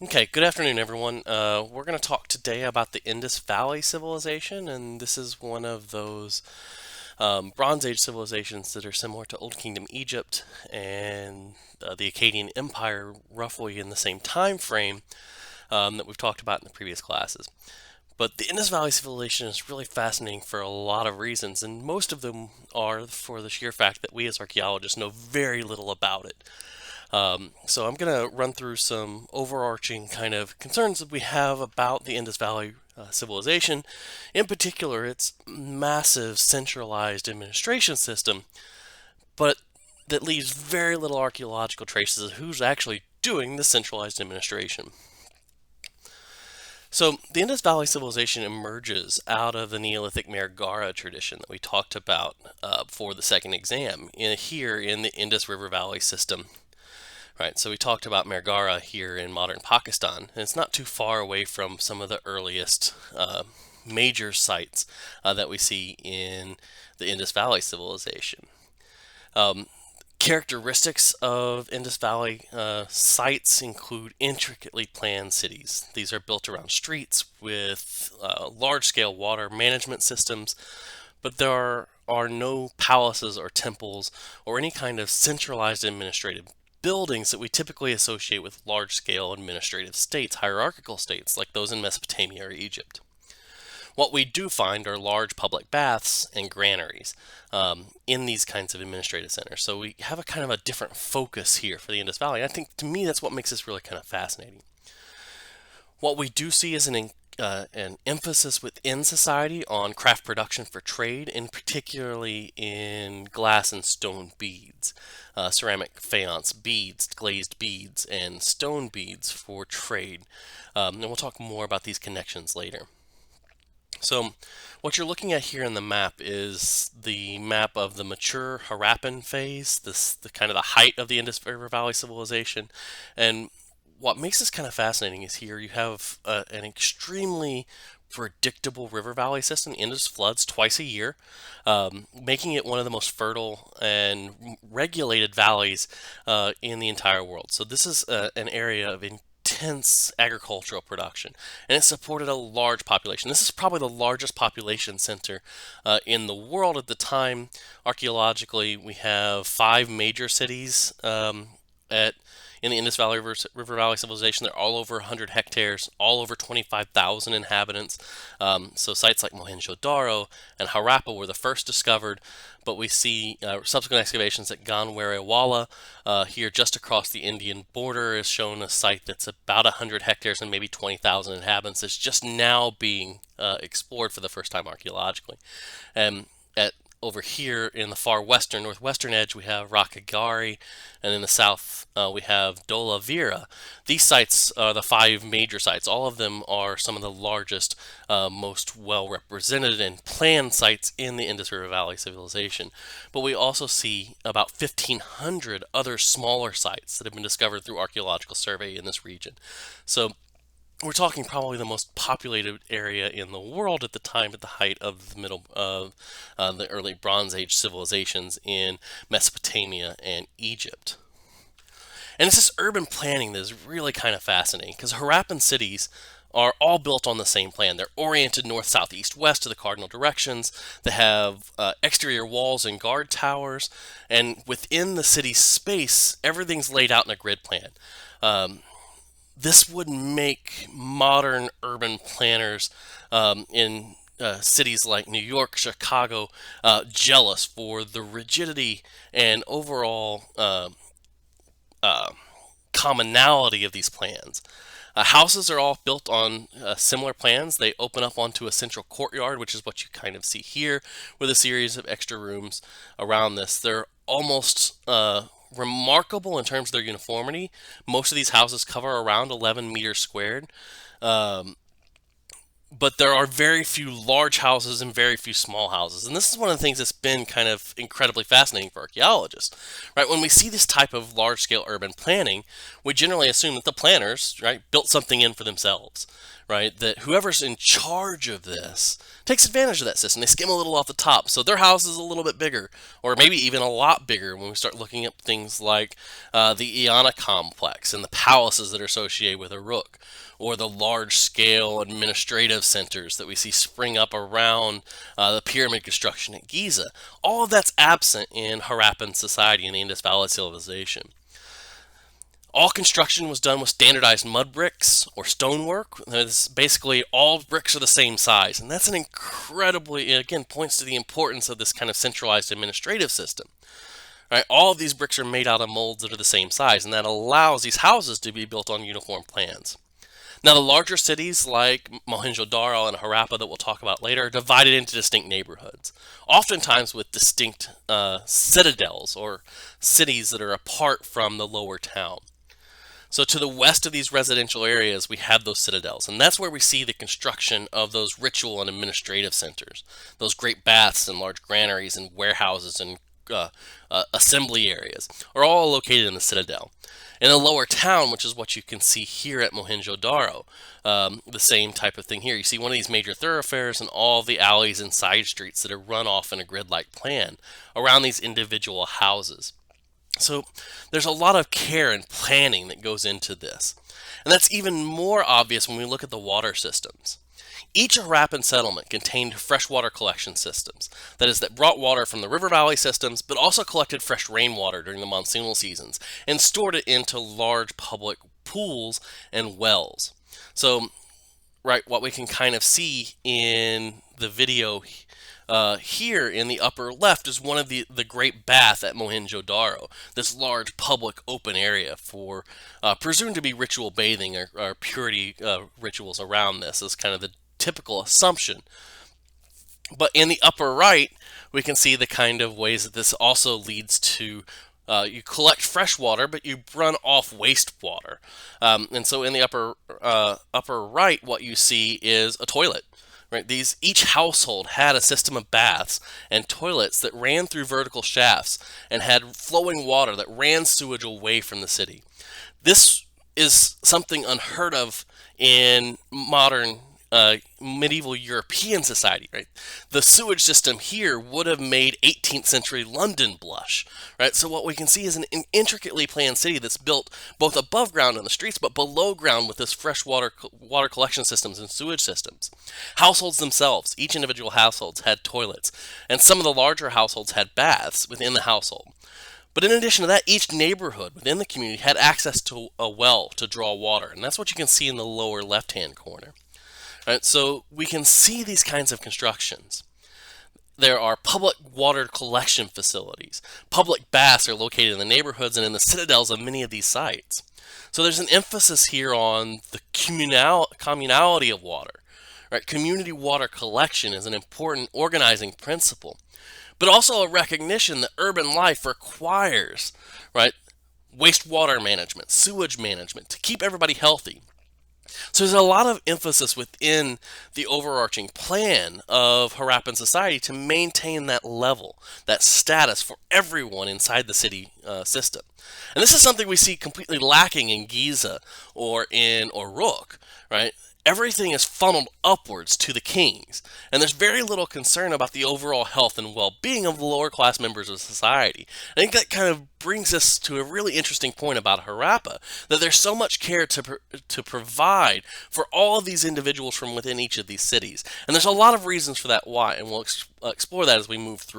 Okay, good afternoon, everyone. We're going to talk today about the Indus Valley civilization, and this is one of those Bronze Age civilizations that are similar to Old Kingdom Egypt and the Akkadian Empire, roughly in the same time frame that we've talked about in the previous classes. But the Indus Valley civilization is really fascinating for a lot of reasons, and most of them are for the sheer fact that we as archaeologists know very little about it. So I'm going to run through some overarching kind of concerns that we have about the Indus Valley civilization, in particular its massive centralized administration system, but that leaves very little archaeological traces of who's actually doing the centralized administration. So the Indus Valley civilization emerges out of the Neolithic Maragara tradition that we talked about for the second exam here in the Indus River Valley system. Right, so we talked about Margara here in modern Pakistan, and it's not too far away from some of the earliest major sites that we see in the Indus Valley civilization. Um, Characteristics of Indus Valley sites include intricately planned cities. These are built around streets with large scale water management systems, but there are no palaces or temples or any kind of centralized administrative buildings that we typically associate with large scale administrative states, hierarchical states like those in Mesopotamia or Egypt. What we do find are large public baths and granaries in these kinds of administrative centers. So we have a kind of a different focus here for the Indus Valley. And I think to me that's what makes this really kind of fascinating. What we do see is an emphasis within society on craft production for trade, and particularly in glass and stone beads, ceramic faience beads, glazed beads, and stone beads for trade. And we'll talk more about these connections later. So, what you're looking at here in the map is the map of the mature Harappan phase, the kind of the height of the Indus River Valley civilization, and what makes this kind of fascinating is here you have an extremely predictable river valley system. Indus floods twice a year, making it one of the most fertile and regulated valleys in the entire world. So this is an area of intense agricultural production, and it supported a large population. This is probably the largest population center in the world at the time. Archaeologically, we have five major cities at in the Indus Valley River Valley civilization. They're all over 100 hectares, all over 25,000 inhabitants. So sites like Mohenjo-Daro and Harappa were the first discovered, but we see subsequent excavations at Ganweriwala here just across the Indian border is shown a site that's about 100 hectares and maybe 20,000 inhabitants. It's just now being explored for the first time archaeologically. And at over here in the far western, northwestern edge, we have Rakagari, and in the south, we have Dola Vira. These sites are the five major sites. All of them are some of the largest, most well represented and planned sites in the Indus River Valley civilization. But we also see about 1,500 other smaller sites that have been discovered through archaeological survey in this region. So we're talking probably the most populated area in the world at the time, at the height of the middle of the early Bronze Age civilizations in Mesopotamia and Egypt. And it's this urban planning that is really kind of fascinating because Harappan cities are all built on the same plan. They're oriented north, south, east, west to the cardinal directions. They have exterior walls and guard towers, and within the city's space, everything's laid out in a grid plan. This would make modern urban planners in cities like New York, Chicago, jealous for the rigidity and overall uh, commonality of these plans. Houses are all built on similar plans. They open up onto a central courtyard, which is what you kind of see here, with a series of extra rooms around this. They're almost remarkable in terms of their uniformity. Most of these houses cover around 11 meters squared. Um, but there are very few large houses and very few small houses. And this is one of the things that's been kind of incredibly fascinating for archaeologists, right? When we see this type of large scale urban planning, we generally assume that the planners, right, built something in for themselves, right? That whoever's in charge of this takes advantage of that system. They skim a little off the top, so their house is a little bit bigger, or maybe even a lot bigger when we start looking at things like the Iana complex and the palaces that are associated with Uruk, or the large-scale administrative centers that we see spring up around the pyramid construction at Giza. All of that's absent in Harappan society and the Indus Valley civilization. All construction was done with standardized mud bricks or stonework. Basically, all bricks are the same size, and that's an incredibly, again, points to the importance of this kind of centralized administrative system. Right? All of these bricks are made out of molds that are the same size, and that allows these houses to be built on uniform plans. Now, the larger cities like Mohenjo-Daro and Harappa that we'll talk about later are divided into distinct neighborhoods, oftentimes with distinct citadels or cities that are apart from the lower town. So to the west of these residential areas, we have those citadels, and that's where we see the construction of those ritual and administrative centers. Those great baths and large granaries and warehouses and assembly areas are all located in the citadel. In the lower town, which is what you can see here at Mohenjo-Daro, the same type of thing here. You see one of these major thoroughfares and all the alleys and side streets that are run off in a grid-like plan around these individual houses. So there's a lot of care and planning that goes into this. And that's even more obvious when we look at the water systems. Each Harappan settlement contained freshwater collection systems, that is, that brought water from the river valley systems, but also collected fresh rainwater during the monsoonal seasons and stored it into large public pools and wells. So, right, what we can kind of see in the video here in the upper left is one of the great bath at Mohenjo-Daro, this large public open area for presumed to be ritual bathing or purity rituals around this is kind of the typical assumption. But in the upper right, we can see the kind of ways that this also leads to you collect fresh water, but you run off wastewater. And so in the upper right, what you see is a toilet. Right, each household had a system of baths and toilets that ran through vertical shafts and had flowing water that ran sewage away from the city. This is something unheard of in modern medieval European society, right? The sewage system here would have made 18th century London blush, right? So what we can see is an intricately planned city that's built both above ground in the streets, but below ground with this fresh water collection systems and sewage systems. Households themselves, each individual households had toilets, and some of the larger households had baths within the household. But in addition to that, each neighborhood within the community had access to a well to draw water, and that's what you can see in the lower left-hand corner. Right, so we can see these kinds of constructions. There are public water collection facilities. Public baths are located in the neighborhoods and in the citadels of many of these sites. So there's an emphasis here on the communality of water. Right? Community water collection is an important organizing principle, but also a recognition that urban life requires, right, wastewater management, sewage management to keep everybody healthy. So there's a lot of emphasis within the overarching plan of Harappan society to maintain that level, that status for everyone inside the city system. And this is something we see completely lacking in Giza or in Uruk, right? Everything is funneled upwards to the kings, and there's very little concern about the overall health and well-being of the lower class members of society. I think that kind of brings us to a really interesting point about Harappa, that there's so much care to provide for all of these individuals from within each of these cities. And there's a lot of reasons for that why, and we'll explore that as we move through.